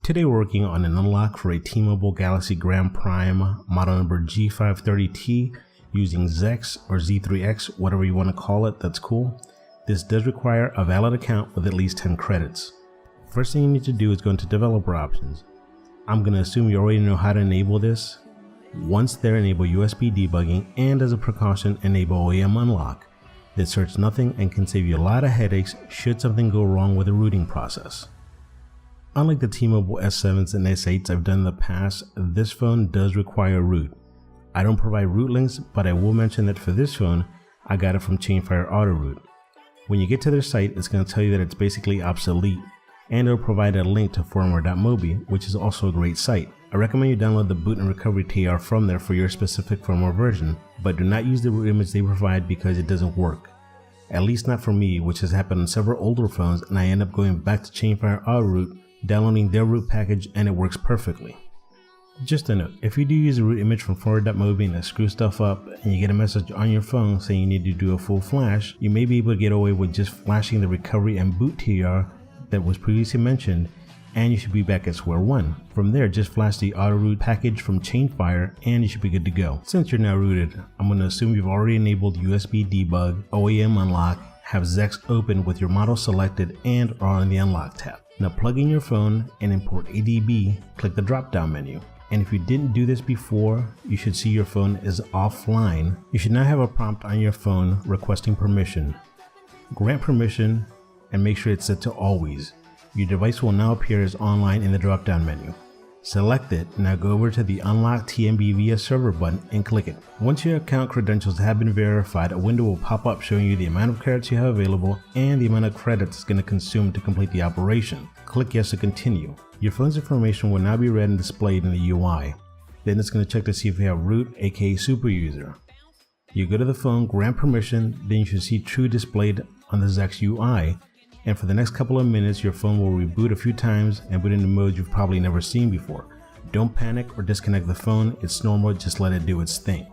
Today we're working on an unlock for a T-Mobile Galaxy Grand Prime model number G530T using ZX or Z3X, whatever you want to call it, that's cool. This does require a valid account with at least 10 credits. First thing you need to do is go into developer options. I'm going to assume you already know how to enable this. Once there, enable USB debugging, and as a precaution, enable OEM unlock. This hurts nothing and can save you a lot of headaches should something go wrong with the rooting process. Unlike the T-Mobile S7s and S8s I've done in the past, this phone does require root. I don't provide root links, but I will mention that for this phone, I got it from Chainfire Autoroot. When you get to their site, it's going to tell you that it's basically obsolete, and it'll provide a link to firmware.mobi, which is also a great site. I recommend you download the boot and recovery TR from there for your specific firmware version, but do not use the root image they provide because it doesn't work. At least not for me, which has happened on several older phones, and I end up going back to Chainfire Autoroot, downloading their root package, and it works perfectly. Just a note, if you do use a root image from firmware.mobi and screw stuff up and you get a message on your phone saying you need to do a full flash, you may be able to get away with just flashing the recovery and boot TR that was previously mentioned, and you should be back at square one. From there, just flash the Autoroot package from Chainfire and you should be good to go. Since you're now rooted, I'm going to assume you've already enabled USB debug, OEM unlock, have ZX open with your model selected, and are on the unlock tab. Now plug in your phone and import ADB, click the drop down menu. And if you didn't do this before, you should see your phone is offline. You should now have a prompt on your phone requesting permission. Grant permission and make sure it's set to always. Your device will now appear as online in the drop down menu. Select it, now go over to the Unlock TMB via Server button and click it. Once your account credentials have been verified, a window will pop up showing you the amount of credits you have available and the amount of credits it's going to consume to complete the operation. Click yes to continue. Your phone's information will now be read and displayed in the UI. Then it's going to check to see if you have root, aka super user. You go to the phone, grant permission, then you should see true displayed on the ZX UI. And for the next couple of minutes, your phone will reboot a few times and boot into modes you've probably never seen before. Don't panic or disconnect the phone, it's normal, just let it do its thing.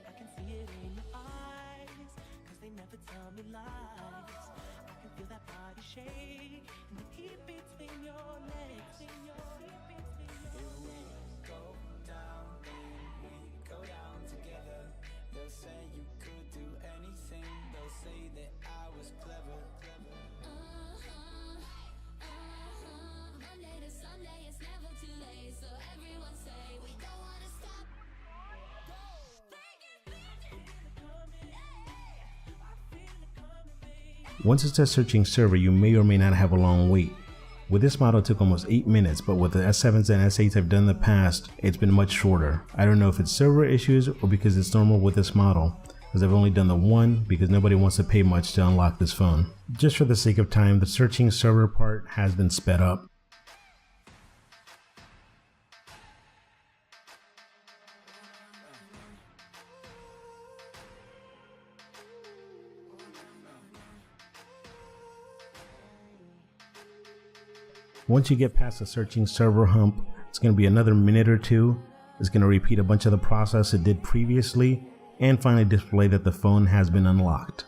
I can see it in your eyes, cause they never tell me lies. I can feel that body shake and the heat between your legs. Here we go down, then we go down together. They'll say you could do anything, they'll say that I was clever. Monday to Sunday, it's never too late, so everyone say we don't wanna stop. Once it says searching server, you may or may not have a long wait. With this model, it took almost 8 minutes, but with the S7s and S8s I've done in the past, it's been much shorter. I don't know if it's server issues or because it's normal with this model, as I've only done the one because nobody wants to pay much to unlock this phone. Just for the sake of time, the searching server part has been sped up. Once you get past the searching server hump, it's going to be another minute or two. It's going to repeat a bunch of the process it did previously and finally display that the phone has been unlocked.